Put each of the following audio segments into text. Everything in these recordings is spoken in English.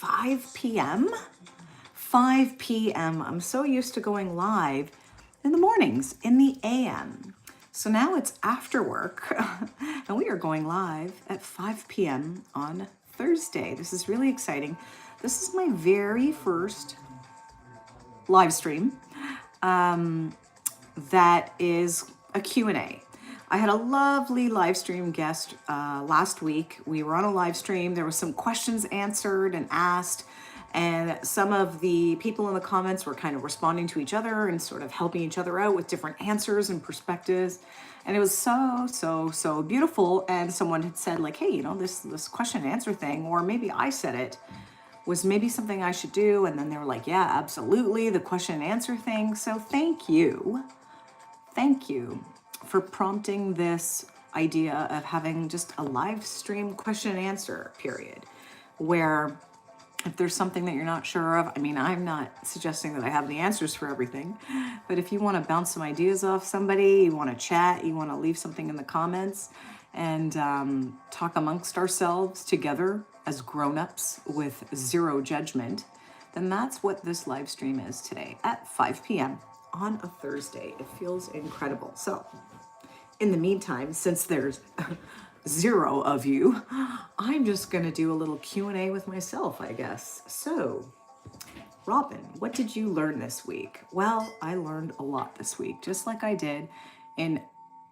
5 p.m.? 5 p.m. I'm so used to going live in the mornings, in the a.m. So now it's after work, and we are going live at 5 p.m. on Thursday. This is really exciting. This is my very first live stream that is a Q&A. I had a lovely live stream guest last week. We were on a live stream. There were some questions answered and asked, and some of the people in the comments were kind of responding to each other and sort of helping each other out with different answers and perspectives. And it was so beautiful. And someone had said like, hey, this question and answer thing, or maybe I said it, was maybe something I should do. And then they were like, yeah, absolutely, the question and answer thing. So thank you for prompting this idea of having just a live stream question and answer period, where if there's something that you're not sure of, I mean, I'm not suggesting that I have the answers for everything, but if you want to bounce some ideas off somebody, you want to chat, you want to leave something in the comments and talk amongst ourselves together as grown-ups with zero judgment, then that's what this live stream is today at 5 p.m. on a Thursday. It feels incredible. So in the meantime, since there's zero of you, I'm just going to do a little Q&A with myself, I guess. So, Robin, what did you learn this week? Well, I learned a lot this week, just like I did in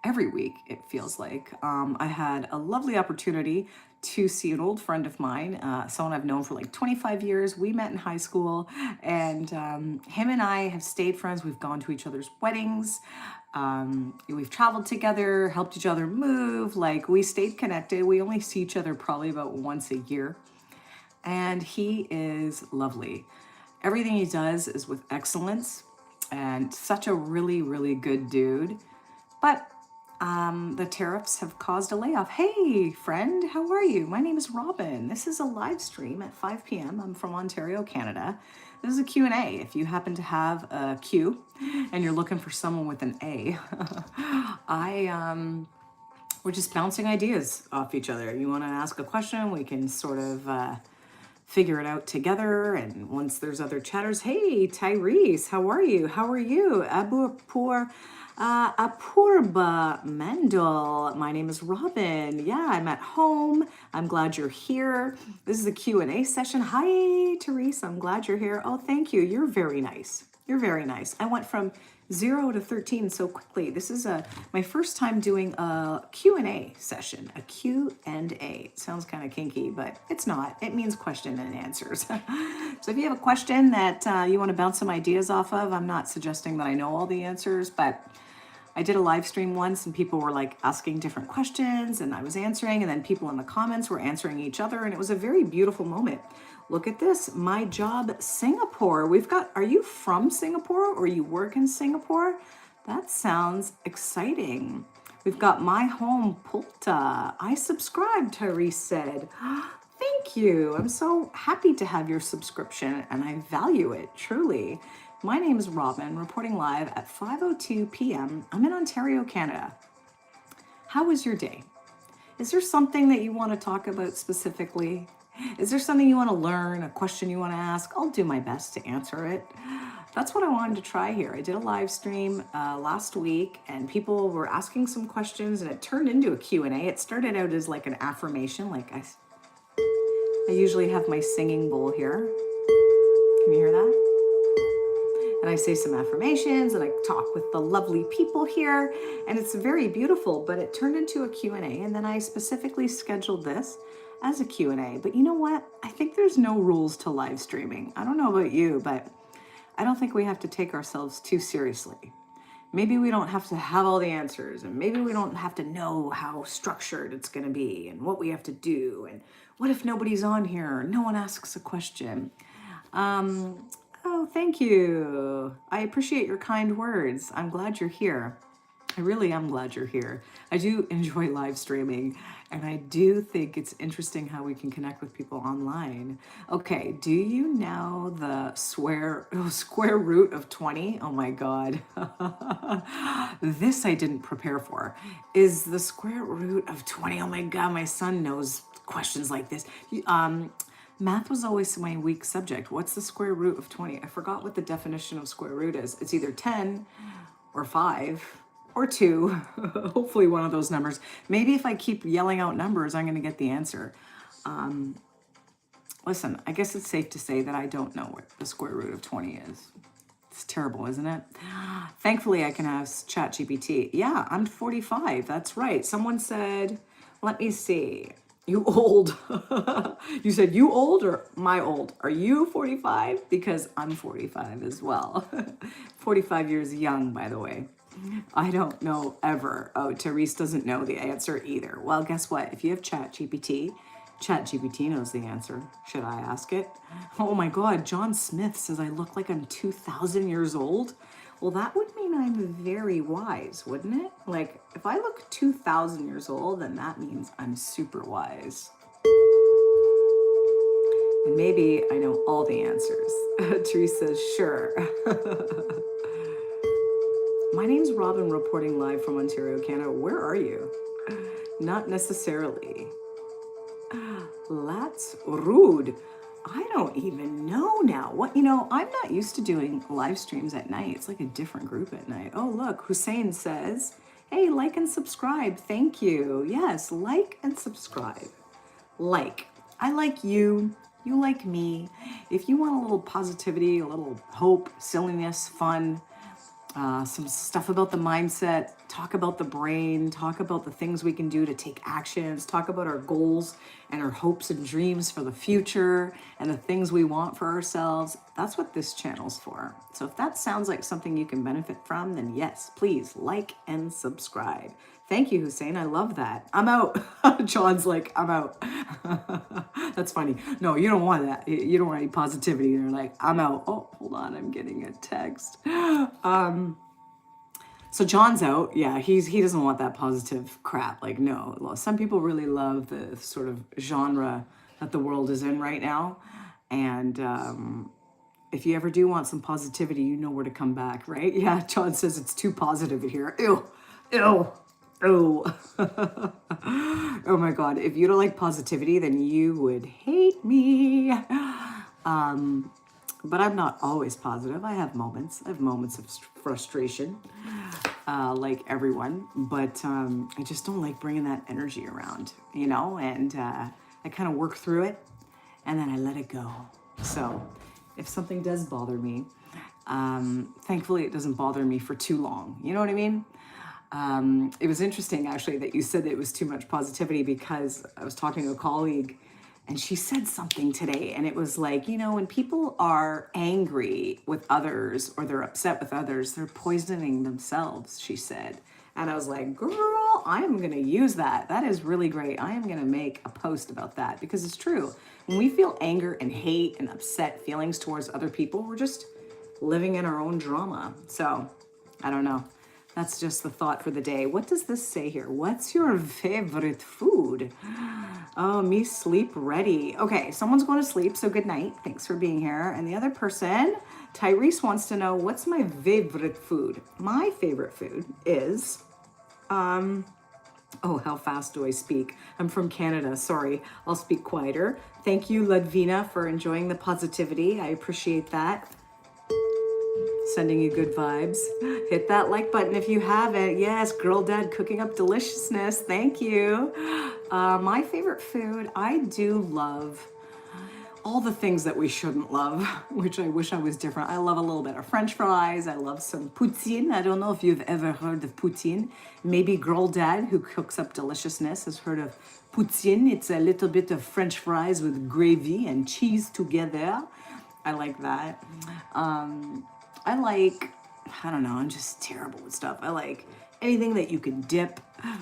every week, it feels like. I had a lovely opportunity to see an old friend of mine, someone I've known for like 25 years. We met in high school, and him and I have stayed friends. We've gone to each other's weddings. We've traveled together, helped each other move. Like, we stayed connected. We only see each other probably about once a year. And he is lovely. Everything he does is with excellence, and such a really good dude. But the tariffs have caused a layoff. Hey, friend, how are you? My name is Robin. This is a live stream at 5 p.m. I'm from Ontario, Canada. This is a Q&A. If you happen to have a Q and you're looking for someone with an A, we're just bouncing ideas off each other. You want to ask a question, we can sort of figure it out together. And once there's other chatters, hey, Tyrese, how are you? How are you? Apurba Mendel. My name is Robin. Yeah, I'm at home. I'm glad you're here. This is a Q&A session. Hi, Therese. I'm glad you're here. Oh, thank you. You're very nice. You're very nice. I went from 0 to 13 so quickly. This is my first time doing a Q&A session. A Q&A. It sounds kind of kinky, but it's not. It means question and answers. So if you have a question that you want to bounce some ideas off of, I'm not suggesting that I know all the answers, but I did a live stream once and people were like asking different questions and I was answering, and then people in the comments were answering each other, and it was a very beautiful moment. Look at this, my job, Singapore. Are you from Singapore or you work in Singapore? That sounds exciting. We've got my home, Pulta. I subscribed, Tyrese said. Thank you. I'm so happy to have your subscription and I value it, truly. My name is Robin, reporting live at 5:02 p.m. I'm in Ontario, Canada. How was your day? Is there something that you want to talk about specifically? Is there something you want to learn, a question you want to ask? I'll do my best to answer it. That's what I wanted to try here. I did a live stream last week and people were asking some questions and it turned into a Q&A. It started out as like an affirmation, like I usually have my singing bowl here. Can you hear that? And I say some affirmations and I talk with the lovely people here, and it's very beautiful, but it turned into a Q&A, and then I specifically scheduled this as a Q&A. But you know what? I think there's no rules to live streaming. I don't know about you, but I don't think we have to take ourselves too seriously. Maybe we don't have to have all the answers, and maybe we don't have to know how structured it's going to be and what we have to do, and what if nobody's on here, no one asks a question. Oh, thank you. I appreciate your kind words. I'm glad you're here. I really am glad you're here. I do enjoy live streaming, and I do think it's interesting how we can connect with people online. Okay, do you know the square root of 20? Oh my God. This I didn't prepare for. Is the square root of 20? Oh my God, my son knows questions like this. Math was always my weak subject. What's the square root of 20? I forgot what the definition of square root is. It's either 10 or 5 or 2. Hopefully one of those numbers. Maybe if I keep yelling out numbers, I'm going to get the answer. Listen, I guess it's safe to say that I don't know what the square root of 20 is. It's terrible, isn't it? Thankfully, I can ask ChatGPT. Yeah, I'm 45. That's right. Someone said, let me see. You old. You said you old or my old? Are you 45? Because I'm 45 as well. 45 years young, by the way. I don't know ever. Oh, Therese doesn't know the answer either. Well, guess what? If you have ChatGPT, ChatGPT knows the answer. Should I ask it? Oh my God, John Smith says I look like I'm 2,000 years old. Well, that would mean I'm very wise, wouldn't it? Like, if I look 2,000 years old, then that means I'm super wise. And maybe I know all the answers. Teresa says, sure. My name's Robin, reporting live from Ontario, Canada. Where are you? Not necessarily. That's rude. I don't even know now. What, I'm not used to doing live streams at night. It's like a different group at night. Oh, look, Hussein says, hey, like and subscribe. Thank you. Yes, like and subscribe. Like. I like you. You like me. If you want a little positivity, a little hope, silliness, fun, some stuff about the mindset, talk about the brain, talk about the things we can do to take actions, talk about our goals and our hopes and dreams for the future and the things we want for ourselves. That's what this channel's for. So if that sounds like something you can benefit from, then yes, please like and subscribe. Thank you, Hussein. I love that. I'm out. John's like, I'm out. That's funny. No, you don't want that. You don't want any positivity. You're like, I'm out. Oh, hold on. I'm getting a text. So John's out. Yeah, he doesn't want that positive crap. Like, no. Some people really love the sort of genre that the world is in right now. And if you ever do want some positivity, you know where to come back, right? Yeah, John says it's too positive in here. Ew. Ew. Oh, oh my God. If you don't like positivity, then you would hate me. But I'm not always positive. I have moments. I have moments of frustration, like everyone. But I just don't like bringing that energy around, and I kind of work through it and then I let it go. So if something does bother me, thankfully it doesn't bother me for too long. You know what I mean? It was interesting, actually, that you said that it was too much positivity, because I was talking to a colleague and she said something today, and it was like, when people are angry with others or they're upset with others, they're poisoning themselves, she said. And I was like, girl, I am going to use that. That is really great. I am going to make a post about that, because it's true. When we feel anger and hate and upset feelings towards other people, we're just living in our own drama. So I don't know. That's just the thought for the day. What does this say here? What's your favorite food? Oh, me sleep ready. Okay, someone's going to sleep, so good night. Thanks for being here. And the other person, Tyrese, wants to know, what's my favorite food? My favorite food is, oh, how fast do I speak? I'm from Canada. Sorry, I'll speak quieter. Thank you, Ludvina, for enjoying the positivity. I appreciate that. Sending you good vibes. Hit that like button if you haven't. Yes, Girl Dad cooking up deliciousness. Thank you. My favorite food, I do love all the things that we shouldn't love, which I wish I was different. I love a little bit of French fries. I love some poutine. I don't know if you've ever heard of poutine. Maybe Girl Dad, who cooks up deliciousness, has heard of poutine. It's a little bit of French fries with gravy and cheese together. I like that. I don't know, I'm just terrible with stuff. I like anything that you can dip.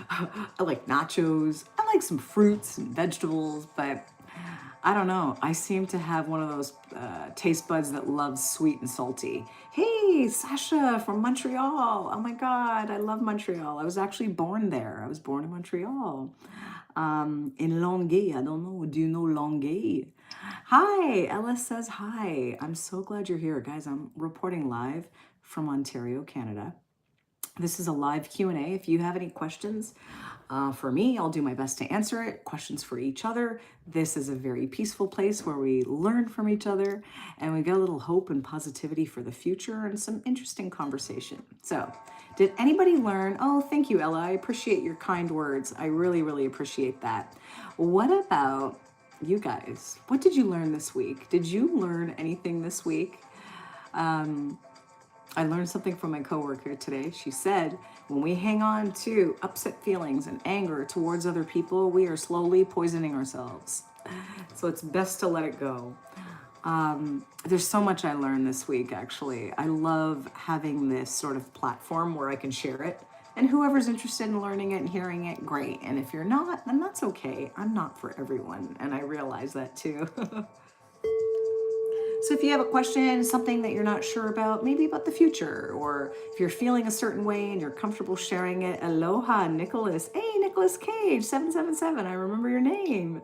I like nachos. I like some fruits and vegetables, but I don't know. I seem to have one of those taste buds that loves sweet and salty. Hey, Sasha from Montreal. Oh my God, I love Montreal. I was actually born there. I was born in Montreal. In Longueuil. I don't know. Do you know Longueuil? Hi, Ellis says hi. I'm so glad you're here. Guys, I'm reporting live from Ontario, Canada. This is a live Q&A. If you have any questions for me, I'll do my best to answer it. Questions for each other. This is a very peaceful place where we learn from each other and we get a little hope and positivity for the future and some interesting conversation. So, did anybody learn? Oh, thank you, Ella. I appreciate your kind words. I really, really appreciate that. What about you guys? What did you learn this week? Did you learn anything this week? I learned something from my coworker today. She said, when we hang on to upset feelings and anger towards other people, we are slowly poisoning ourselves. So it's best to let it go. There's so much I learned this week, actually. I love having this sort of platform where I can share it. And whoever's interested in learning it and hearing it, great. And if you're not, then that's okay. I'm not for everyone. And I realize that too. So if you have a question, something that you're not sure about, maybe about the future, or if you're feeling a certain way and you're comfortable sharing it, aloha, Nicholas. Hey, Nicholas Cage, 777, I remember your name.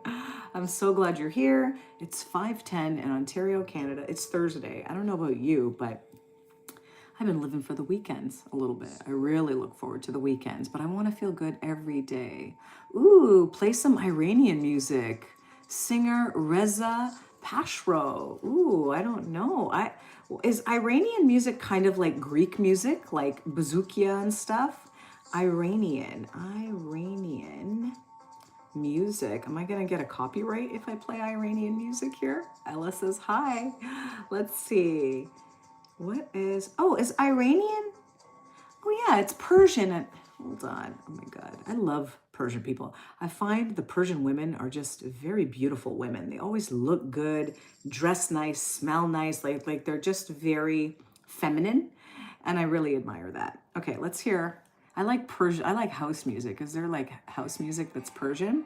I'm so glad you're here. It's 5:10 in Ontario, Canada. It's Thursday. I don't know about you, but I've been living for the weekends a little bit. I really look forward to the weekends, but I want to feel good every day. Ooh, play some Iranian music. Singer Reza Pashro. Ooh, I don't know. Is Iranian music kind of like Greek music, like bouzoukia and stuff? Iranian music. Am I gonna get a copyright if I play Iranian music here? Ella says hi. Let's see. Is Iranian? Oh yeah, it's Persian. Hold on. Oh my God. I love Persian people. I find the Persian women are just very beautiful women. They always look good, dress nice, smell nice. Like they're just very feminine. And I really admire that. Okay, let's hear. I like Persian. I like house music. Is there like house music that's Persian?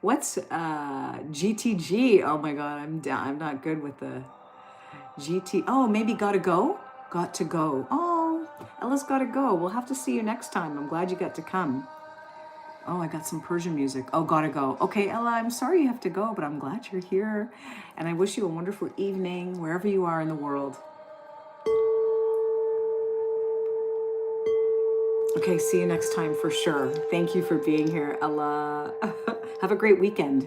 What's GTG? Oh my God, I'm down. I'm not good with the GT. Oh, maybe Gotta Go? Got to Go. Oh, Ella's Gotta Go. We'll have to see you next time. I'm glad you got to come. Oh, I got some Persian music. Oh, Gotta Go. Okay, Ella, I'm sorry you have to go, but I'm glad you're here. And I wish you a wonderful evening wherever you are in the world. Okay, see you next time for sure. Thank you for being here, Ella. Have a great weekend.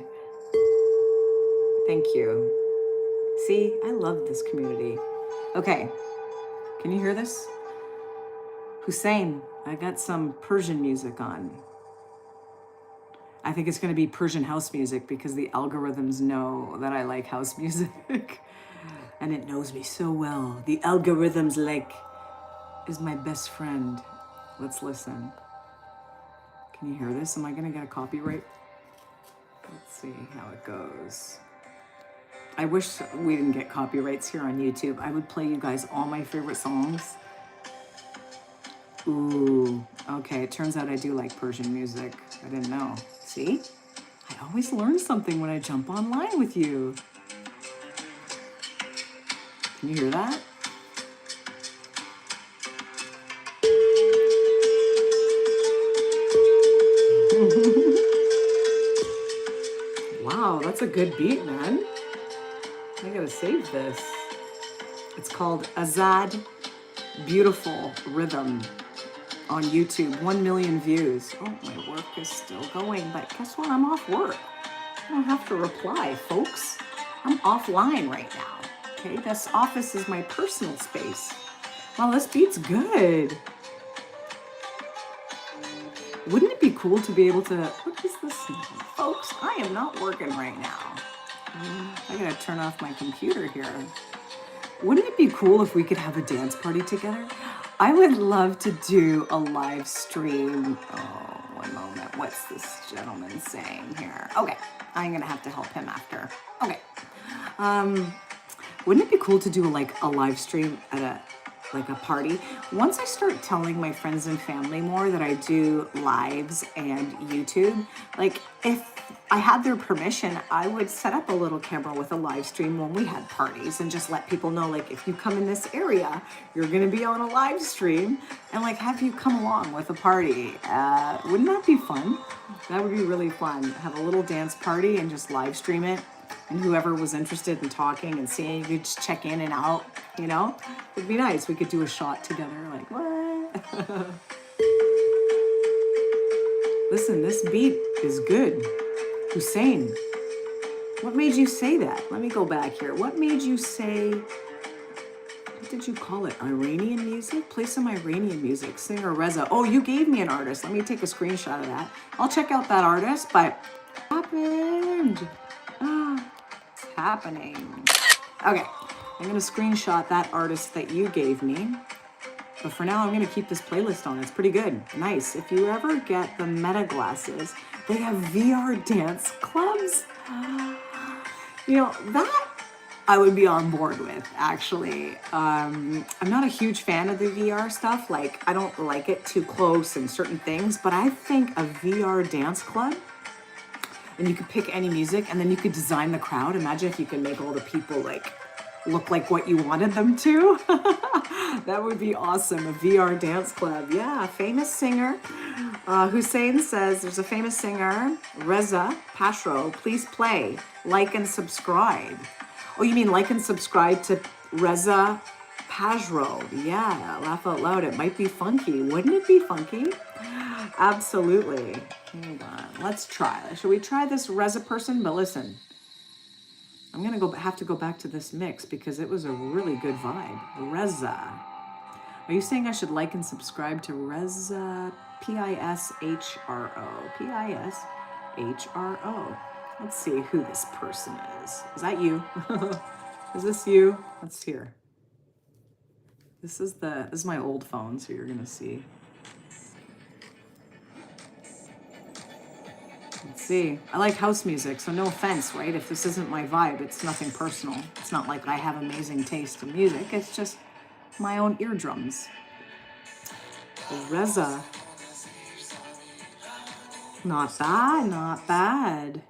Thank you. See, I love this community. Okay, can you hear this? Hussein, I got some Persian music on. I think it's going to be Persian house music because the algorithms know that I like house music. And it knows me so well. The algorithms is my best friend. Let's listen. Can you hear this? Am I going to get a copyright? Let's see how it goes. I wish we didn't get copyrights here on YouTube. I would play you guys all my favorite songs. Ooh, okay, it turns out I do like Persian music. I didn't know. See? I always learn something when I jump online with you. Can you hear that? Wow, that's a good beat, man. I gotta save this. It's called Azad Beautiful Rhythm on YouTube. 1 million views. Oh, my work is still going, but guess what? I'm off work. I don't have to reply, folks. I'm offline right now. Okay, this office is my personal space. Wow, this beat's good. Wouldn't it be cool to be able to, what is this? Folks, I am not working right now. I gotta turn off my computer here. Wouldn't it be cool if we could have a dance party together? I would love to do a live stream. Oh, one moment. What's this gentleman saying here? Okay, I'm gonna have to help him after. Okay. Wouldn't it be cool to do a live stream at a party? Once I start telling my friends and family more that I do lives and YouTube, if I had their permission, I would set up a little camera with a live stream when we had parties and just let people know, if you come in this area, you're gonna be on a live stream and have you come along with a party. Wouldn't that be fun? That would be really fun. Have a little dance party and just live stream it. And whoever was interested in talking and seeing, you could just check in and out, It'd be nice. We could do a shot together, what? Listen, this beat is good. Hussein, what made you say that? Let me go back here. What made you say, what did you call it? Iranian music? Play some Iranian music. Singer Reza. Oh, you gave me an artist. Let me take a screenshot of that. I'll check out that artist, but happened. It's happening. Okay, I'm gonna screenshot that artist that you gave me. But for now, I'm gonna keep this playlist on. It's pretty good. Nice. If you ever get the Meta glasses, they have VR dance clubs. You know, that I would be on board with, actually. I'm not a huge fan of the VR stuff. Like, I don't like it too close in certain things, but I think a VR dance club, and you could pick any music, and then you could design the crowd. Imagine if you could make all the people like look like what you wanted them to. That would be awesome. A VR dance club. Yeah, famous singer. Hussein says there's a famous singer, Reza Pashro. Please play, like, and subscribe. Oh, you mean like and subscribe to Reza Pashro? Yeah, laugh out loud. It might be funky. Wouldn't it be funky? Absolutely. Hold on. Let's try. Should we try this Reza person? But listen, I'm gonna have to go back to this mix because it was a really good vibe. Reza. Are you saying I should like and subscribe to Reza? P-I-S-H-R-O. P-I-S-H-R-O. Let's see who this person is. Is that you? Is this you? Let's hear. This is my old phone, so you're gonna see. Let's see. I like house music, so no offense, right? If this isn't my vibe, it's nothing personal. It's not like I have amazing taste in music. It's just my own eardrums. Reza. Not bad, not bad.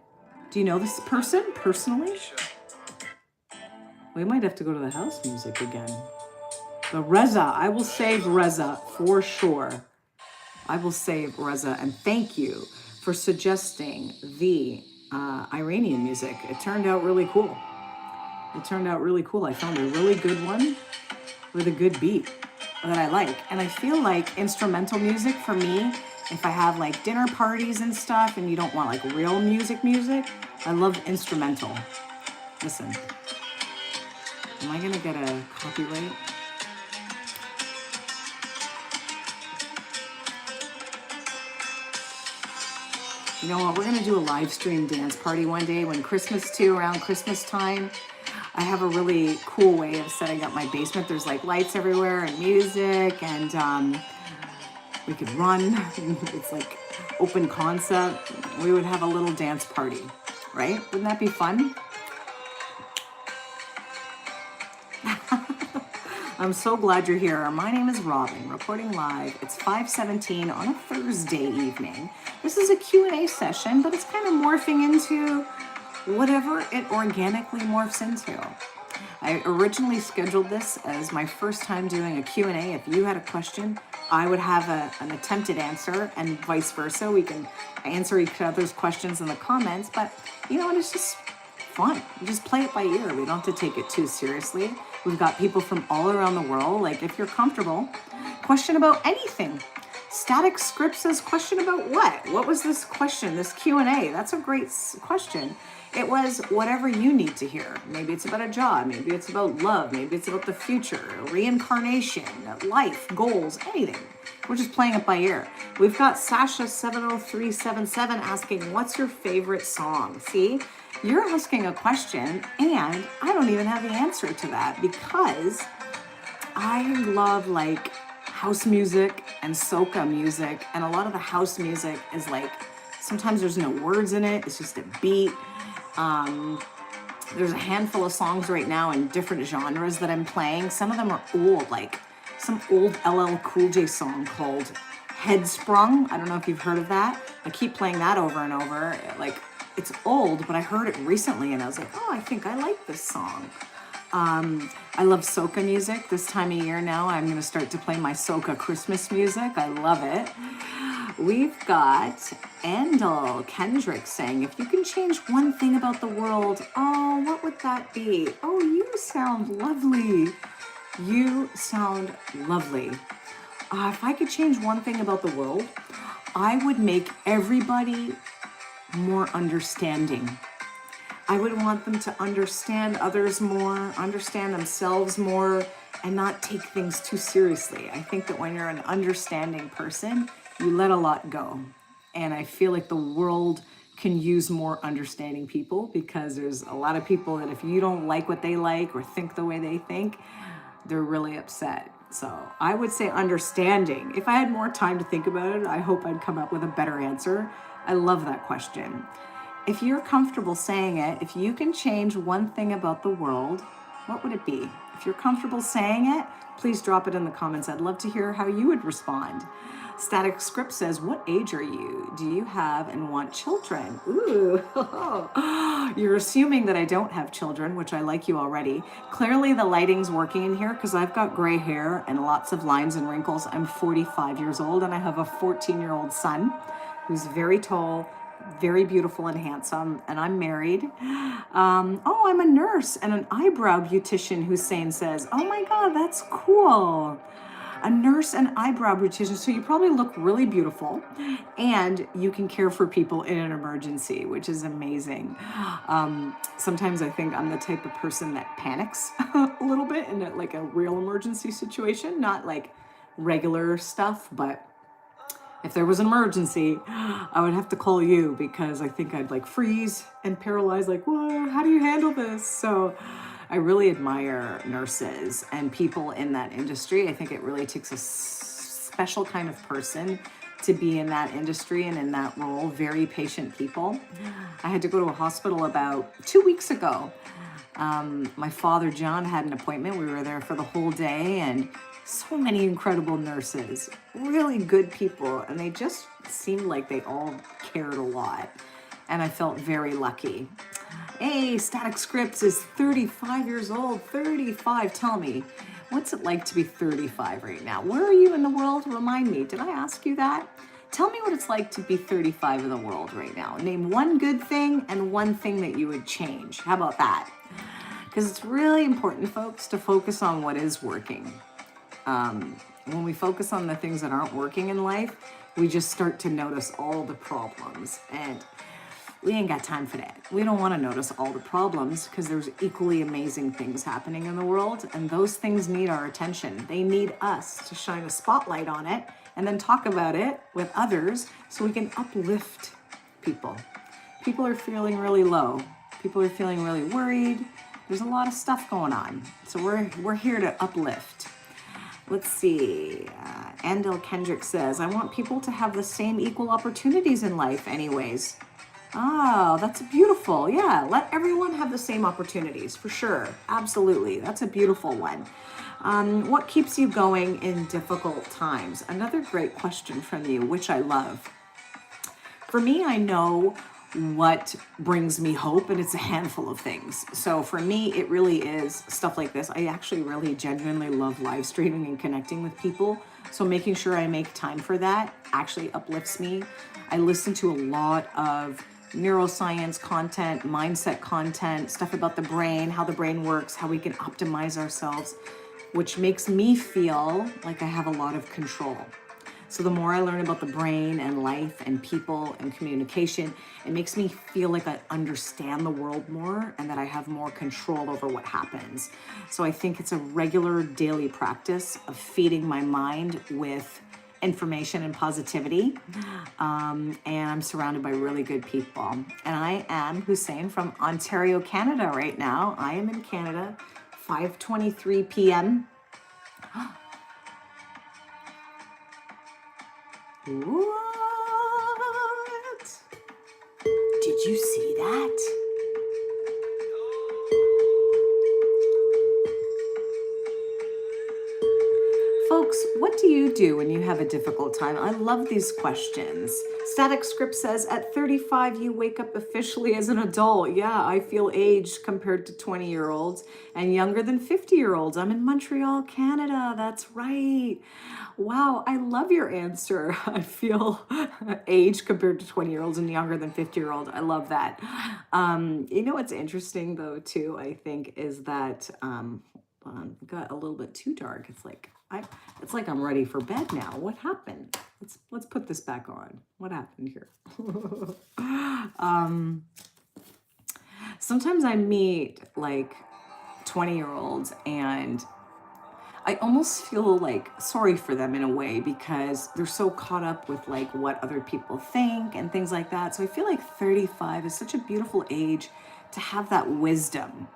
Do you know this person personally? We might have to go to the house music again. But Reza, I will save Reza for sure. I will save Reza, and thank you for suggesting the Iranian music. It turned out really cool. It turned out really cool. I found a really good one with a good beat that I like. And I feel like instrumental music for me, if I have like dinner parties and stuff and you don't want like real music, I love instrumental. Listen, am I gonna get a copyright? You know what, we're gonna do a live stream dance party one day when Christmas too, around Christmas time. I have a really cool way of setting up my basement. There's like lights everywhere and music, and we could run. It's like open concept. We would have a little dance party, right? Wouldn't that be fun? I'm so glad you're here. My name is Robin, reporting live. It's 5:17 on a Thursday evening. This is a Q&A session, but it's kind of morphing into whatever it organically morphs into. I originally scheduled this as my first time doing a Q&A. If you had a question, I would have an attempted answer, and vice versa. We can answer each other's questions in the comments, but you know what, it's just fun. You just play it by ear. We don't have to take it too seriously. We've got people from all around the world. Like, if you're comfortable, question about anything. Static Script says, question about what? What was this question, this Q&A? That's a great question. It was whatever you need to hear. Maybe it's about a job. Maybe it's about love. Maybe it's about the future, reincarnation, life, goals, anything. We're just playing it by ear. We've got Sasha70377 asking, what's your favorite song? See, you're asking a question and I don't even have the answer to that because I love like house music and soca music, and a lot of the house music is like, sometimes there's no words in it, it's just a beat. There's a handful of songs right now in different genres that I'm playing. Some of them are old, like some old LL Cool J song called Headsprung. I don't know if you've heard of that. I keep playing that over and over. Like, it's old, but I heard it recently and I was like, oh, I think I like this song. I love soca music. This time of year now, I'm going to start to play my soca Christmas music. I love it. We've got Andal Kendrick saying, if you can change one thing about the world, oh, what would that be? Oh, you sound lovely. You sound lovely. If I could change one thing about the world, I would make everybody more understanding. I would want them to understand others more, understand themselves more, and not take things too seriously. I think that when you're an understanding person, you let a lot go. And I feel like the world can use more understanding people, because there's a lot of people that if you don't like what they like or think the way they think, they're really upset. So I would say understanding. If I had more time to think about it, I hope I'd come up with a better answer. I love that question. If you're comfortable saying it, if you can change one thing about the world, what would it be? If you're comfortable saying it, please drop it in the comments. I'd love to hear how you would respond. Static Script says, what age are you? Do you have and want children? Ooh, you're assuming that I don't have children, which I like you already. Clearly the lighting's working in here because I've got gray hair and lots of lines and wrinkles. I'm 45 years old and I have a 14-year-old son who's very tall, very beautiful and handsome, and I'm married. I'm a nurse and an eyebrow beautician, Hussein says. Oh my God, that's cool. A nurse and eyebrow beautician. So you probably look really beautiful and you can care for people in an emergency, which is amazing. Sometimes I think I'm the type of person that panics a little bit in like a real emergency situation, not like regular stuff, but if there was an emergency, I would have to call you because I think I'd like freeze and paralyze, like, whoa, how do you handle this? So I really admire nurses and people in that industry. I think it really takes a special kind of person to be in that industry and in that role. Very patient people. I had to go to a hospital about 2 weeks ago. My father, John, had an appointment. We were there for the whole day, and so many incredible nurses, really good people, and they just seemed like they all cared a lot. And I felt very lucky. Hey, Static Scripts is 35 years old. 35. Tell me, what's it like to be 35 right now? Where are you in the world? Remind me. Did I ask you that? Tell me what it's like to be 35 in the world right now. Name one good thing and one thing that you would change. How about that? Because it's really important, folks, to focus on what is working. When we focus on the things that aren't working in life, we just start to notice all the problems, and we ain't got time for that. We don't want to notice all the problems because there's equally amazing things happening in the world, and those things need our attention. They need us to shine a spotlight on it and then talk about it with others so we can uplift people. People are feeling really low. People are feeling really worried. There's a lot of stuff going on. So we're here to uplift. Let's see. Andel Kendrick says, I want people to have the same equal opportunities in life anyways. Oh, that's beautiful. Yeah, let everyone have the same opportunities, for sure. Absolutely. That's a beautiful one. What keeps you going in difficult times? Another great question from you, which I love. For me, I know what brings me hope, and it's a handful of things. So for me, it really is stuff like this. I actually really genuinely love live streaming and connecting with people. So making sure I make time for that actually uplifts me. I listen to a lot of neuroscience content, mindset content, stuff about the brain, how the brain works, how we can optimize ourselves, which makes me feel like I have a lot of control. So the more I learn about the brain and life and people and communication, it makes me feel like I understand the world more and that I have more control over what happens. So I think it's a regular daily practice of feeding my mind with information and positivity. And I'm surrounded by really good people. And I am Hussein from Ontario, Canada right now. I am in Canada, 5:23 p.m. What? Did you see that? Folks, what do you do when you have a difficult time? I love these questions. Static Script says, at 35, you wake up officially as an adult. Yeah, I feel aged compared to 20-year-olds and younger than 50-year-olds. I'm in Montreal, Canada. That's right. Wow, I love your answer. I feel aged compared to 20-year-olds and younger than 50-year-olds. I love that. You know what's interesting, though, too, I think, is that on, it got a little bit too dark. It's like I'm ready for bed now. What happened? Let's put this back on. What happened here? Sometimes I meet like 20-year-olds and I almost feel like sorry for them in a way because they're so caught up with like what other people think and things like that. So I feel like 35 is such a beautiful age to have that wisdom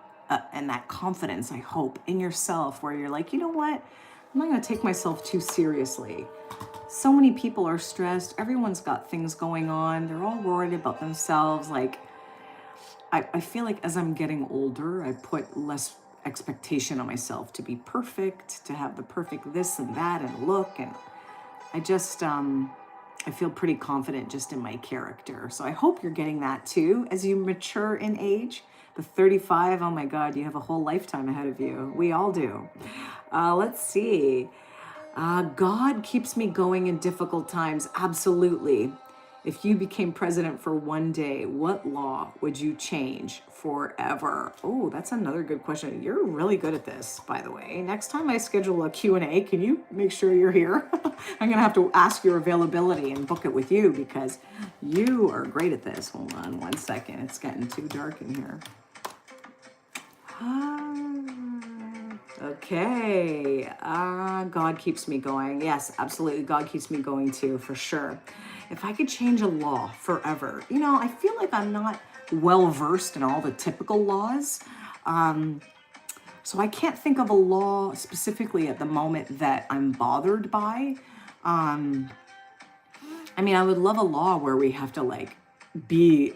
and that confidence, I hope, in yourself where you're like, you know what? I'm not going to take myself too seriously. So many people are stressed. Everyone's got things going on. They're all worried about themselves. Like, I feel like as I'm getting older, I put less expectation on myself to be perfect, to have the perfect this and that and look. And I just, I feel pretty confident just in my character. So I hope you're getting that too as you mature in age. The 35, oh my God, you have a whole lifetime ahead of you. We all do. Let's see. God keeps me going in difficult times. Absolutely. If you became president for one day, what law would you change forever? Oh, that's another good question. You're really good at this, by the way. Next time I schedule a Q&A, can you make sure you're here? I'm going to have to ask your availability and book it with you because you are great at this. Hold on one second. It's getting too dark in here. Okay. God keeps me going. Yes, absolutely. God keeps me going too, for sure. If I could change a law forever, you know, I feel like I'm not well versed in all the typical laws. So I can't think of a law specifically at the moment that I'm bothered by. I mean, I would love a law where we have to like be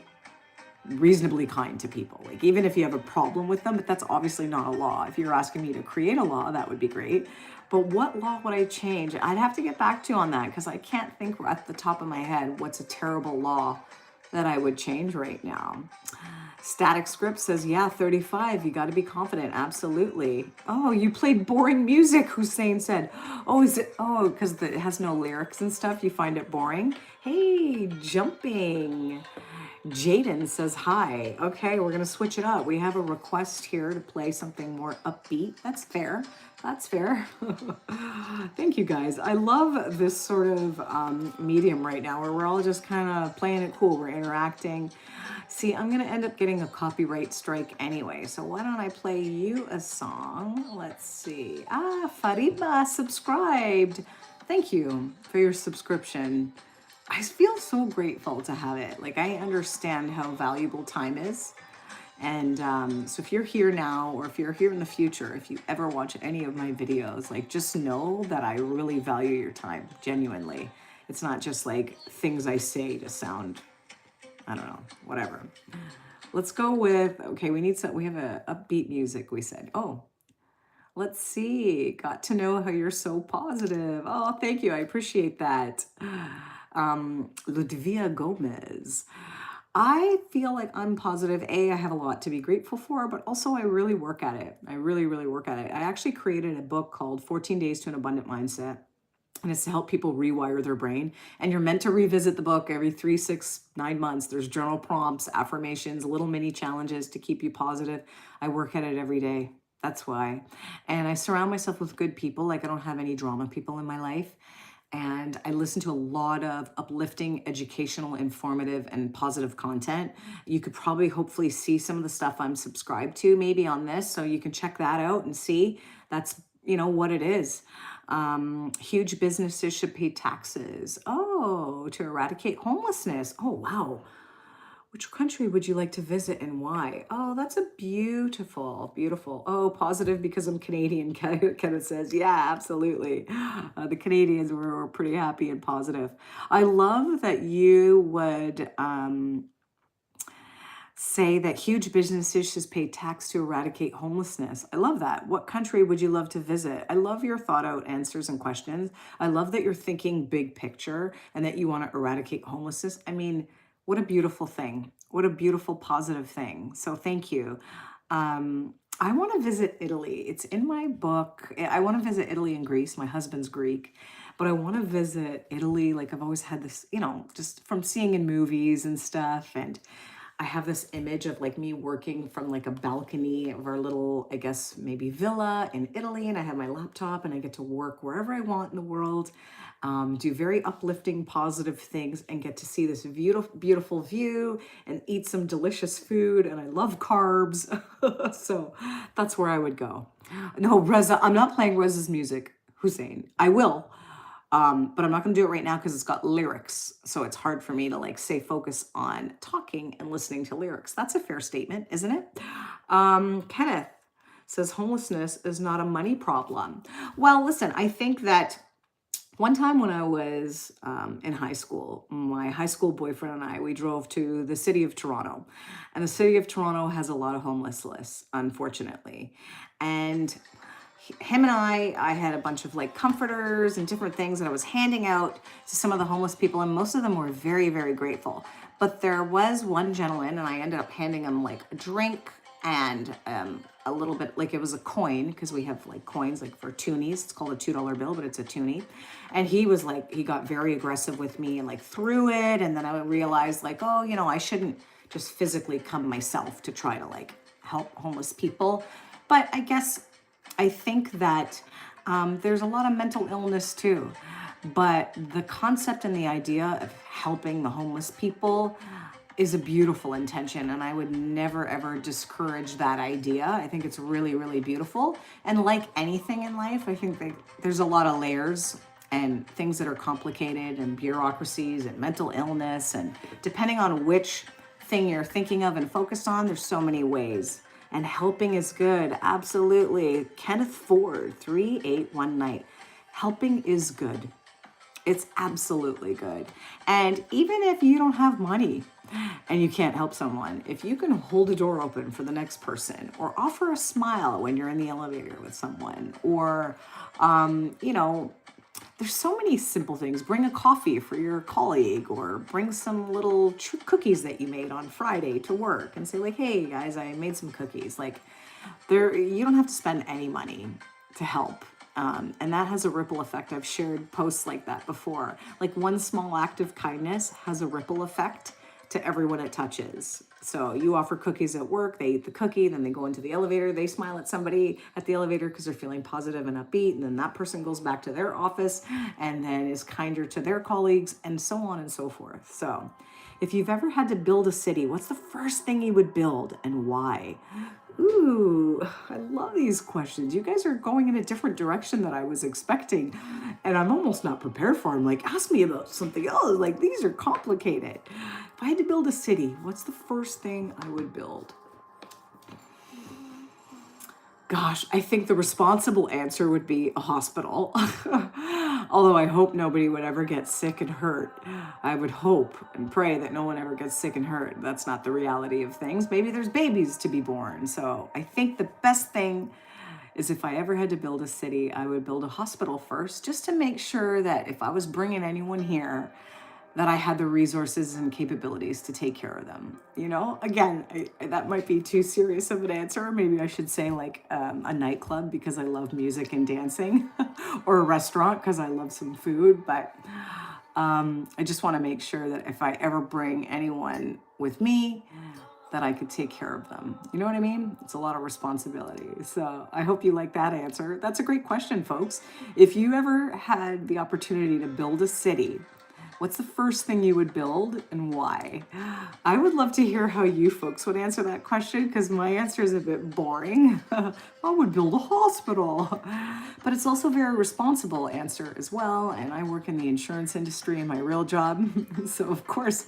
reasonably kind to people, like even if you have a problem with them, but that's obviously not a law. If you're asking me to create a law, that would be great. But what law would I change? I'd have to get back to you on that because I can't think at the top of my head what's a terrible law that I would change right now. Static Script says, yeah, 35, you got to be confident. Absolutely. Oh, you played boring music, Hussein said. Oh, is it? Oh, because it has no lyrics and stuff, you find it boring? Hey, jumping. Jaden says hi. Okay, we're going to switch it up. We have a request here to play something more upbeat. That's fair. That's fair. Thank you, guys. I love this sort of medium right now where we're all just kind of playing it cool. We're interacting. See, I'm going to end up getting a copyright strike anyway. So why don't I play you a song? Let's see. Fariba subscribed. Thank you for your subscription. I feel so grateful to have it. Like, I understand how valuable time is. And so if you're here now, or if you're here in the future, if you ever watch any of my videos, like, just know that I really value your time, genuinely. It's not just like things I say to sound, I don't know, whatever. Let's go with, okay, we have a upbeat music, we said. Oh, let's see. Got to know how you're so positive. Oh, thank you. I appreciate that. Ludvia Gomez. I feel like I'm positive. I have a lot to be grateful for, but also I really work at it. I really, really work at it. I actually created a book called 14 Days to an Abundant Mindset. And it's to help people rewire their brain. And you're meant to revisit the book every 3, 6, 9 months. There's journal prompts, affirmations, little mini challenges to keep you positive. I work at it every day. That's why. And I surround myself with good people. Like, I don't have any drama people in my life. And I listen to a lot of uplifting, educational, informative, and positive content. You could probably hopefully see some of the stuff I'm subscribed to maybe on this. So you can check that out and see that's, you know, what it is. Huge businesses should pay taxes. Oh, to eradicate homelessness. Oh, wow. Which country would you like to visit and why? Oh, that's a beautiful, beautiful. Oh, positive because I'm Canadian, Kenneth says. Yeah, absolutely. The Canadians were pretty happy and positive. I love that you would say that huge businesses should pay tax to eradicate homelessness. I love that. What country would you love to visit? I love your thought out answers and questions. I love that you're thinking big picture and that you want to eradicate homelessness. I mean, what a beautiful thing. What a beautiful, positive thing. So thank you. I want to visit Italy. It's in my book. I want to visit Italy and Greece. My husband's Greek, but I want to visit Italy. Like, I've always had this, you know, just from seeing in movies and stuff. And I have this image of like me working from like a balcony of our little, I guess maybe villa in Italy, and I have my laptop and I get to work wherever I want in the world, do very uplifting, positive things, and get to see this beautiful, beautiful view and eat some delicious food. And I love carbs, so that's where I would go. No, Reza, I'm not playing Reza's music, Hussein. I will. But I'm not going to do it right now because it's got lyrics. So it's hard for me to like stay focused on talking and listening to lyrics. That's a fair statement, isn't it? Kenneth says homelessness is not a money problem. Well, listen, I think that one time when I was in high school, my high school boyfriend and I, we drove to the city of Toronto. And the city of Toronto has a lot of homeless lists, unfortunately. And him and I had a bunch of like comforters and different things that I was handing out to some of the homeless people, and most of them were very, very grateful. But there was one gentleman, and I ended up handing him like a drink and a little bit, like it was a coin, because we have like coins like for toonies. It's called a $2 bill, but it's a toonie. And he was like, he got very aggressive with me and like threw it. And then I realized like, oh, you know, I shouldn't just physically come myself to try to like help homeless people. But I think that there's a lot of mental illness too. But the concept and the idea of helping the homeless people is a beautiful intention. And I would never, ever discourage that idea. I think it's really, really beautiful. And like anything in life, I think that there's a lot of layers and things that are complicated and bureaucracies and mental illness. And depending on which thing you're thinking of and focused on, there's so many ways. And helping is good. Absolutely. Kenneth Ford, 3819. Helping is good. It's absolutely good. And even if you don't have money and you can't help someone, if you can hold a door open for the next person or offer a smile when you're in the elevator with someone, or, you know, there's so many simple things. Bring a coffee for your colleague, or bring some little cookies that you made on Friday to work and say like, hey guys, I made some cookies. Like you don't have to spend any money to help. And that has a ripple effect. I've shared posts like that before. Like one small act of kindness has a ripple effect to everyone it touches. So you offer cookies at work, they eat the cookie, then they go into the elevator, they smile at somebody at the elevator because they're feeling positive and upbeat, and then that person goes back to their office and then is kinder to their colleagues, and so on and so forth. So if you've ever had to build a city, what's the first thing you would build and why? Ooh, I love these questions. You guys are going in a different direction than I was expecting, and I'm almost not prepared for them. Like, ask me about something else. Like, these are complicated. If I had to build a city, what's the first thing I would build? Gosh, I think the responsible answer would be a hospital. Although I hope nobody would ever get sick and hurt. I would hope and pray that no one ever gets sick and hurt. That's not the reality of things. Maybe there's babies to be born. So I think the best thing is if I ever had to build a city, I would build a hospital first, just to make sure that if I was bringing anyone here, that I had the resources and capabilities to take care of them. You know, again, that might be too serious of an answer. Maybe I should say like a nightclub because I love music and dancing, or a restaurant because I love some food. But I just want to make sure that if I ever bring anyone with me, that I could take care of them. You know what I mean? It's a lot of responsibility. So I hope you like that answer. That's a great question, folks. If you ever had the opportunity to build a city, what's the first thing you would build and why? I would love to hear how you folks would answer that question, because my answer is a bit boring. I would build a hospital. But it's also a very responsible answer as well. And I work in the insurance industry in my real job. So of course,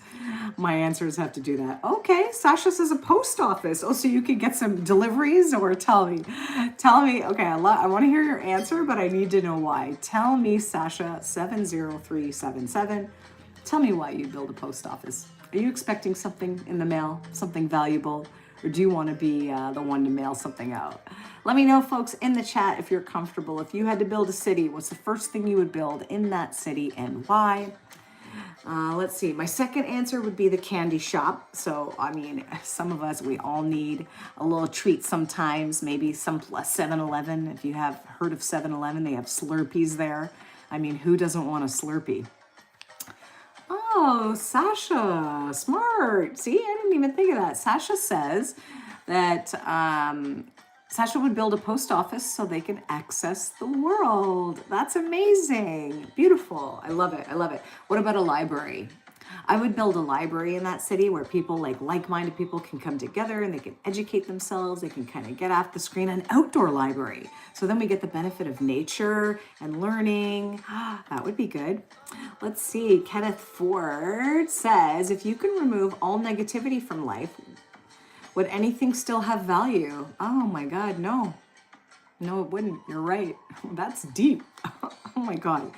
my answers have to do that. Okay, Sasha says a post office. Oh, so you could get some deliveries? Or tell me. Okay, I want to hear your answer, but I need to know why. Tell me, Sasha, 70377. Tell me why you build a post office. Are you expecting something in the mail, something valuable, or do you want to be the one to mail something out? Let me know, folks, in the chat if you're comfortable. If you had to build a city, what's the first thing you would build in that city and why? Let's see. My second answer would be the candy shop. So, I mean, some of us, we all need a little treat sometimes. Maybe some 7-Eleven. If you have heard of 7-Eleven, they have Slurpees there. I mean, who doesn't want a Slurpee? Wow, Sasha, smart. See, I didn't even think of that. Sasha says that Sasha would build a post office so they can access the world. That's amazing. Beautiful. I love it. I love it. What about a library? I would build a library in that city where people like-minded people can come together and they can educate themselves. They can kind of get off the screen, an outdoor library. So then we get the benefit of nature and learning. That would be good. Let's see. Kenneth Ford says, if you can remove all negativity from life, would anything still have value? Oh my God, no. No, it wouldn't. You're right. That's deep. Oh my God.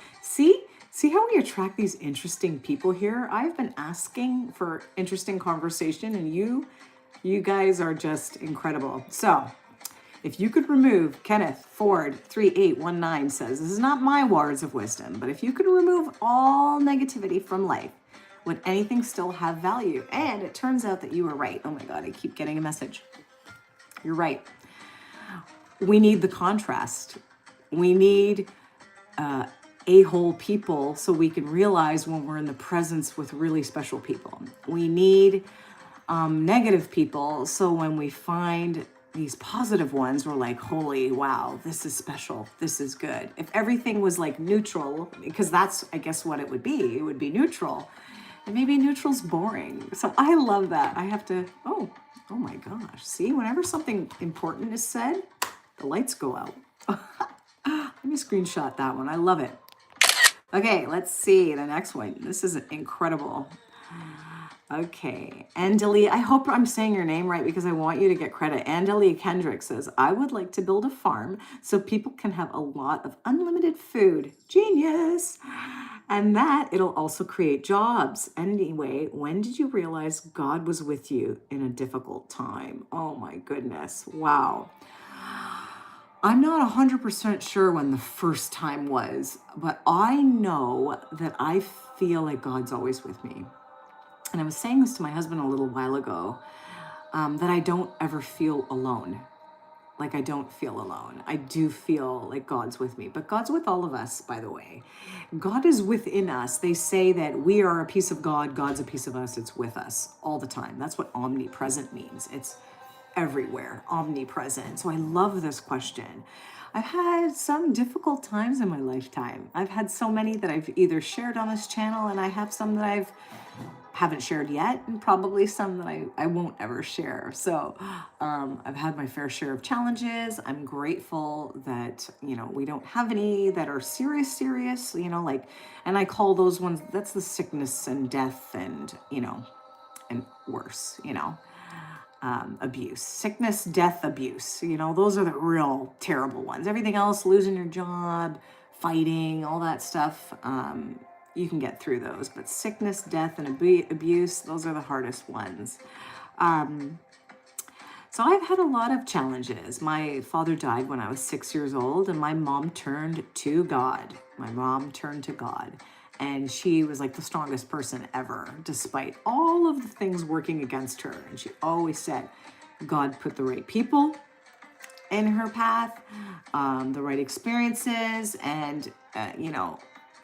See how we attract these interesting people here? I've been asking for interesting conversation and you guys are just incredible. So if you could remove, Kenneth Ford 3819 says, this is not my words of wisdom, but if you could remove all negativity from life, would anything still have value? And it turns out that you were right. Oh my God, I keep getting a message. You're right. We need the contrast. We need a-hole people so we can realize when we're in the presence with really special people. We need negative people so when we find these positive ones, we're like, holy wow, this is special. This is good. If everything was like neutral, because that's, I guess, what it would be neutral. And maybe neutral's boring. So I love that. I have to, oh my gosh. See, whenever something important is said, the lights go out. Let me screenshot that one. I love it. Okay, let's see the next one. This is incredible. Okay, Andalee, I hope I'm saying your name right because I want you to get credit. Andalee Kendrick says, I would like to build a farm so people can have a lot of unlimited food. Genius. And that it'll also create jobs. Anyway, when did you realize God was with you in a difficult time? Oh my goodness. Wow. I'm not 100% sure when the first time was, but I know that I feel like God's always with me. And I was saying this to my husband a little while ago, that I don't ever feel alone. Like I don't feel alone. I do feel like God's with me, but God's with all of us, by the way. God is within us. They say that we are a piece of God. God's a piece of us. It's with us all the time. That's what omnipresent means. It's everywhere, omnipresent. So I love this question. I've had some difficult times in my lifetime. I've had so many that I've either shared on this channel, and I have some that I haven't shared yet, and probably some that I won't ever share. So I've had my fair share of challenges. I'm grateful that, we don't have any that are serious, and I call those ones, that's the sickness and death and, and worse, abuse, sickness, death, abuse, those are the real terrible ones. Everything else, losing your job, fighting, all that stuff, you can get through those, but sickness, death, and abuse, those are the hardest ones. So I've had a lot of challenges. My father died when I was 6 years old, and my mom turned to God. And she was like the strongest person ever, despite all of the things working against her. And she always said, God put the right people in her path, the right experiences. And,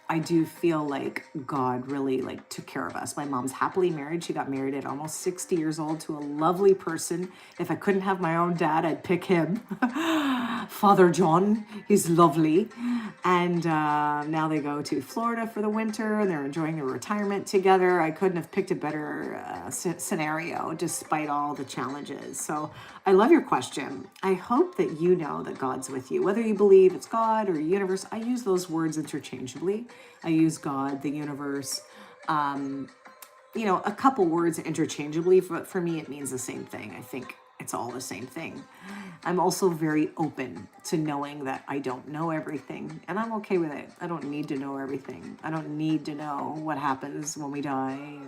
I do feel like God really took care of us. My mom's happily married. She got married at almost 60 years old to a lovely person. If I couldn't have my own dad, I'd pick him. Father John, he's lovely. And now they go to Florida for the winter and they're enjoying their retirement together. I couldn't have picked a better scenario despite all the challenges. So I love your question. I hope that you know that God's with you. Whether you believe it's God or universe, I use those words interchangeably. I use God, the universe, a couple words interchangeably, but for me, it means the same thing. I think it's all the same thing. I'm also very open to knowing that I don't know everything, and I'm okay with it. I don't need to know everything. I don't need to know what happens when we die.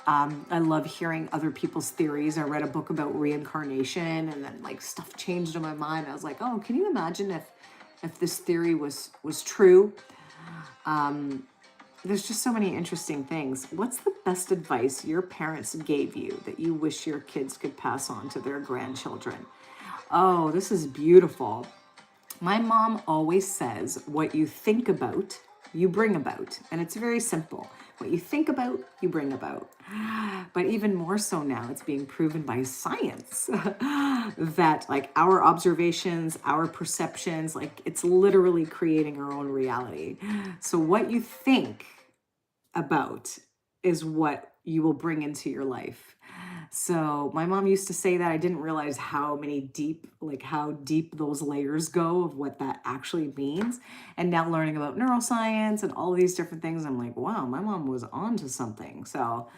I love hearing other people's theories. I read a book about reincarnation, and then stuff changed in my mind. I was like, oh, can you imagine if this theory was true? There's just so many interesting things. What's the best advice your parents gave you that you wish your kids could pass on to their grandchildren? Oh, this is beautiful. My mom always says, what you think about, you bring about. And it's very simple. What you think about, you bring about. But even more so now, it's being proven by science that like our observations, our perceptions, like it's literally creating our own reality. So what you think about is what you will bring into your life. So my mom used to say that. I didn't realize how deep those layers go of what that actually means. And now learning about neuroscience and all these different things, I'm like, wow, my mom was on to something. So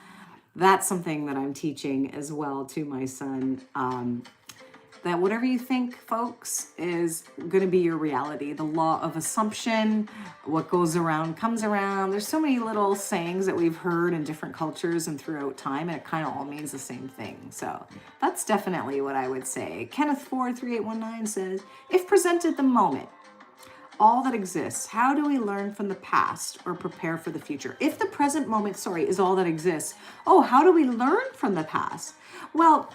that's something that I'm teaching as well to my son. That whatever you think, folks, is going to be your reality. The law of assumption, what goes around comes around. There's so many little sayings that we've heard in different cultures and throughout time, and it kind of all means the same thing. So that's definitely what I would say. Kenneth Ford 3819 says, if presented the moment, all that exists, how do we learn from the past or prepare for the future? If the present moment, is all that exists, how do we learn from the past? Well,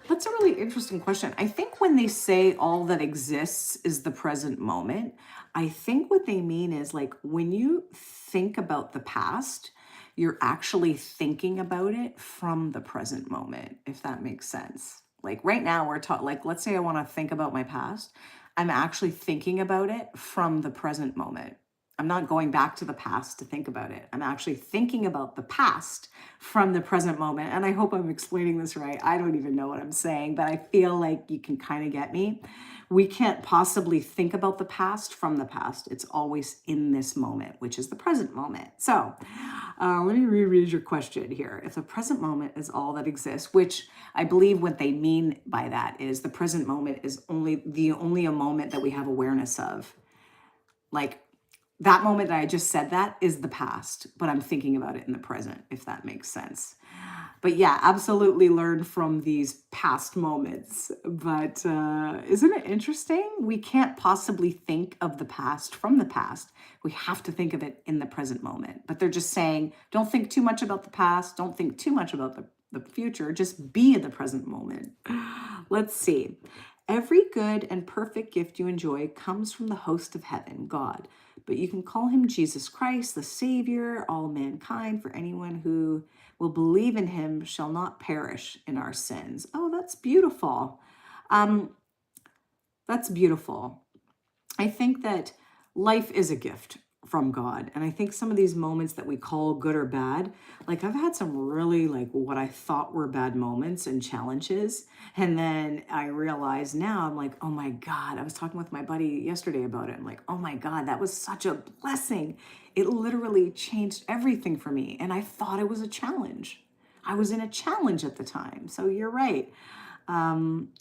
that's a really interesting question. I think when they say all that exists is the present moment, I think what they mean is like when you think about the past, you're actually thinking about it from the present moment, if that makes sense. Like right now, we're taught, like, let's say I want to think about my past. I'm actually thinking about it from the present moment. I'm not going back to the past to think about it. I'm actually thinking about the past from the present moment. And I hope I'm explaining this right. I don't even know what I'm saying, but I feel like you can kind of get me. We can't possibly think about the past from the past. It's always in this moment, which is the present moment. So let me reread your question here. If the present moment is all that exists, which I believe what they mean by that is the present moment is only a moment that we have awareness of. Like, that moment that I just said that is the past, but I'm thinking about it in the present, if that makes sense. But yeah, absolutely learn from these past moments. But isn't it interesting? We can't possibly think of the past from the past. We have to think of it in the present moment. But they're just saying, don't think too much about the past. Don't think too much about the future. Just be in the present moment. Let's see. Every good and perfect gift you enjoy comes from the host of heaven, God. But you can call him Jesus Christ, the Savior, all mankind, for anyone who will believe in him shall not perish in our sins. Oh, that's beautiful. That's beautiful. I think that life is a gift from God. And I think some of these moments that we call good or bad, like I've had some really like what I thought were bad moments and challenges. And then I realize now I'm like, oh my God, I was talking with my buddy yesterday about it. I'm like, oh my God, that was such a blessing. It literally changed everything for me. And I thought it was a challenge. I was in a challenge at the time. So you're right.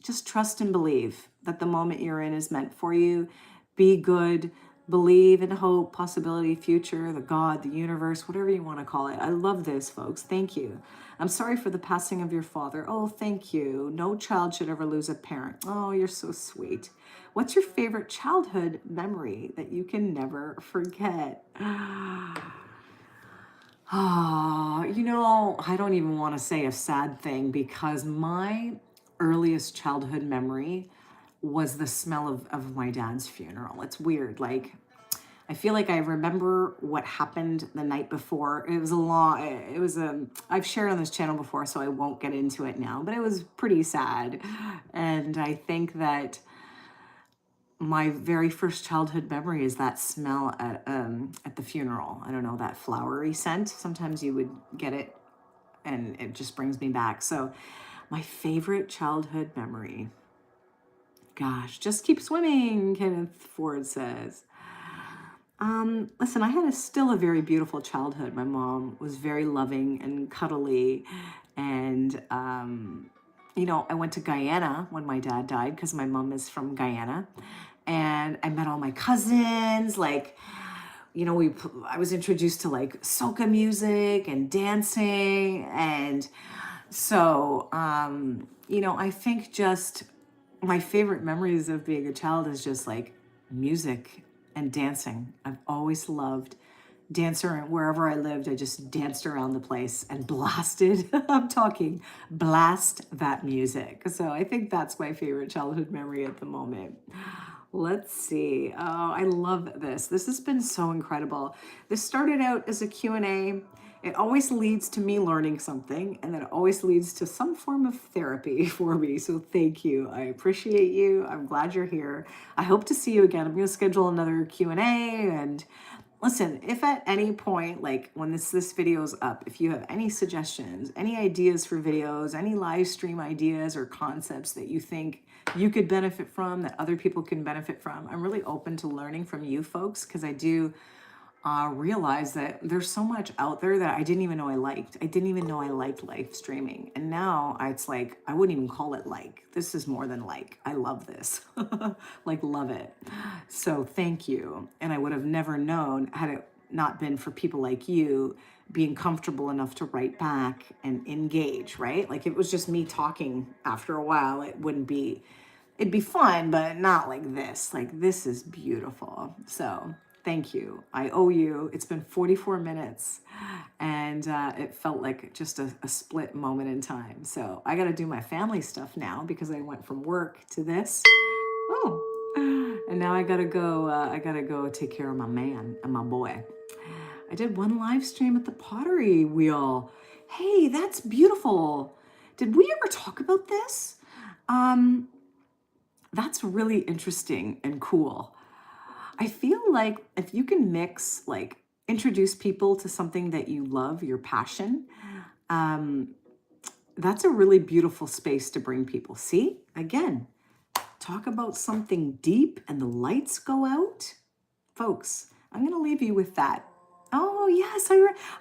Just trust and believe that the moment you're in is meant for you. Be good. Believe in hope, possibility, future, the God, the universe, whatever you want to call it. I love this, folks. Thank you. I'm sorry for the passing of your father. Oh, thank you. No child should ever lose a parent. Oh, you're so sweet. What's your favorite childhood memory that you can never forget? I don't even want to say a sad thing because my earliest childhood memory was the smell of my dad's funeral. It's weird. Like, I feel like I remember what happened the night before. I've shared on this channel before, so I won't get into it now, but it was pretty sad. And I think that my very first childhood memory is that smell at the funeral. I don't know, that flowery scent. Sometimes you would get it and it just brings me back. So my favorite childhood memory, gosh, just keep swimming, Kenneth Ford says. Listen, I had still a very beautiful childhood. My mom was very loving and cuddly. And, I went to Guyana when my dad died because my mom is from Guyana. And I met all my cousins. Like, I was introduced to like soca music and dancing. And so, I think just my favorite memories of being a child is just like music and dancing. I've always loved dancer, and wherever I lived, I just danced around the place and blasted, I'm talking blast that music. So I think that's my favorite childhood memory at the moment. Let's see. Oh, I love this. This has been so incredible. This started out as a Q&A. It always leads to me learning something, and then it always leads to some form of therapy for me. So thank you. I appreciate you. I'm glad you're here. I hope to see you again. I'm going to schedule another Q&A, and listen, if at any point, like when this video is up, if you have any suggestions, any ideas for videos, any live stream ideas or concepts that you think you could benefit from, that other people can benefit from, I'm really open to learning from you folks, because I do realize that there's so much out there that I didn't even know I liked. I didn't even know I liked live streaming. And now it's like, I wouldn't even call it like. This is more than like. I love this. Like, love it. So thank you. And I would have never known had it not been for people like you being comfortable enough to write back and engage, right? Like, if it was just me talking after a while, it'd be fun, but not like this. Like, this is beautiful. So thank you. I owe you. It's been 44 minutes, and it felt like just a split moment in time. So I got to do my family stuff now, because I went from work to this. Oh, and now I gotta go. I gotta go take care of my man and my boy. I did one live stream at the Pottery Wheel. Hey, that's beautiful. Did we ever talk about this? That's really interesting and cool. I feel like if you can mix, like, introduce people to something that you love, your passion, that's a really beautiful space to bring people. See, again, talk about something deep and the lights go out. Folks, I'm going to leave you with that. Oh, yes,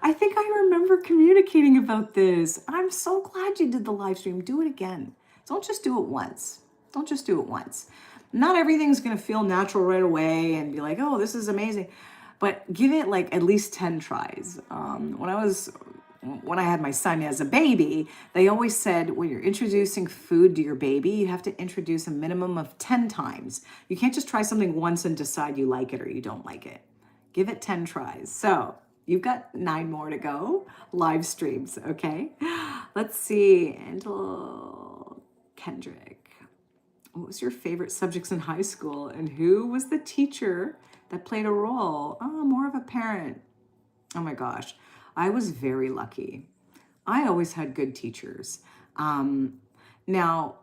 I think I remember communicating about this. I'm so glad you did the live stream. Do it again. Don't just do it once. Don't just do it once. Not everything's going to feel natural right away and be like, oh, this is amazing. But give it like at least 10 tries. When I had my son as a baby, they always said when you're introducing food to your baby, you have to introduce a minimum of 10 times. You can't just try something once and decide you like it or you don't like it. Give it 10 tries. So you've got 9 more to go. Live streams, okay? Let's see. Angela Kendrick. What was your favorite subjects in high school, and who was the teacher that played a role? Oh, more of a parent. Oh my gosh. I was very lucky. I always had good teachers. Now,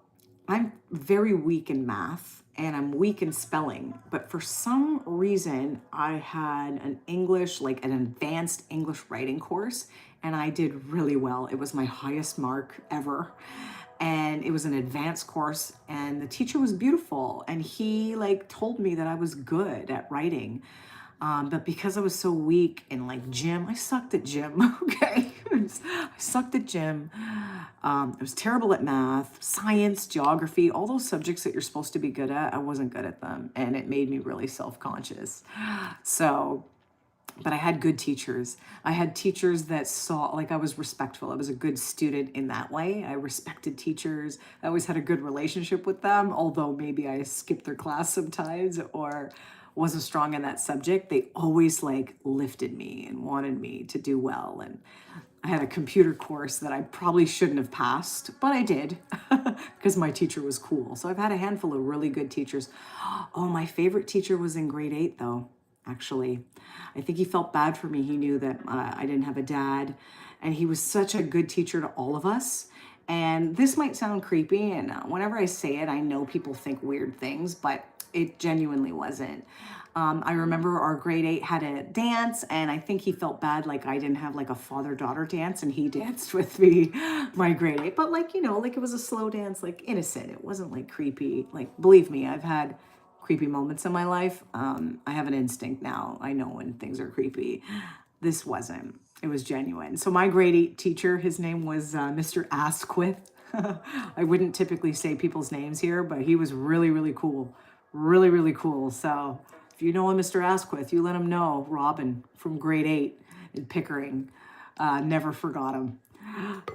I'm very weak in math and I'm weak in spelling, but for some reason, I had an English, like an advanced English writing course, and I did really well. It was my highest mark ever. And it was an advanced course, and the teacher was beautiful, and he like told me that I was good at writing. But because I was so weak in like gym, I sucked at gym. Okay. I sucked at gym. I was terrible at math, science, geography, all those subjects that you're supposed to be good at. I wasn't good at them. And it made me really self-conscious. So, but I had good teachers. I had teachers that saw, like, I was respectful. I was a good student in that way. I respected teachers. I always had a good relationship with them, although maybe I skipped their class sometimes or wasn't strong in that subject. They always like lifted me and wanted me to do well. And I had a computer course that I probably shouldn't have passed, but I did because my teacher was cool. So I've had a handful of really good teachers. Oh, my favorite teacher was in grade 8 though, actually. I think he felt bad for me. He knew that I didn't have a dad, and he was such a good teacher to all of us. And this might sound creepy, and whenever I say it, I know people think weird things, but it genuinely wasn't. I remember our grade 8 had a dance, and I think he felt bad, like I didn't have like a father-daughter dance, and he danced with me, my grade 8. But like, you know, like it was a slow dance, like innocent. It wasn't like creepy. Like, believe me, I've had creepy moments in my life. I have an instinct now. I know when things are creepy. This wasn't. It was genuine. So my grade 8 teacher, his name was Mr. Asquith. I wouldn't typically say people's names here, but he was really, really cool. Really, really cool. So if you know a Mr. Asquith, you let him know. Robin from grade 8 in Pickering. Never forgot him.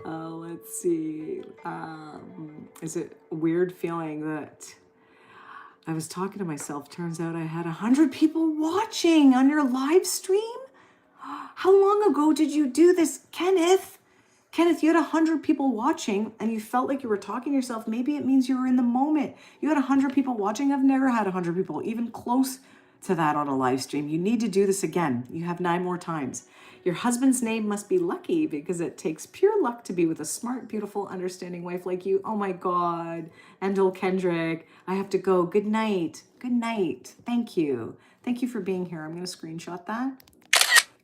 Let's see. Is it a weird feeling that I was talking to myself? Turns out I had 100 people watching on your live stream. How long ago did you do this, Kenneth? Kenneth, you had 100 people watching and you felt like you were talking to yourself. Maybe it means you were in the moment. You had 100 people watching. I've never had 100 people even close to that on a live stream. You need to do this again. You have 9 more times. Your husband's name must be Lucky because it takes pure luck to be with a smart, beautiful, understanding wife like you. Oh my God. Endel Kendrick, I have to go. Good night. Good night. Thank you. Thank you for being here. I'm going to screenshot that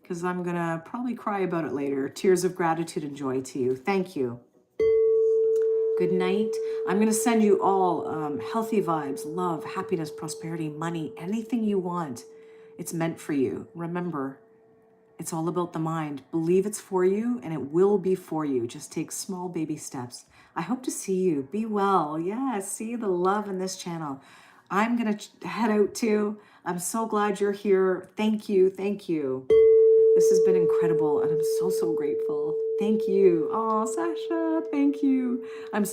because I'm going to probably cry about it later. Tears of gratitude and joy to you. Thank you. Good night. I'm going to send you all healthy vibes, love, happiness, prosperity, money, anything you want. It's meant for you. Remember, it's all about the mind. Believe it's for you and it will be for you. Just take small baby steps. I hope to see you. Be well. Yeah, see the love in this channel. I'm going to head out too. I'm so glad you're here. Thank you. Thank you. This has been incredible and I'm so, so grateful. Thank you. Oh, Sasha, thank you. I'm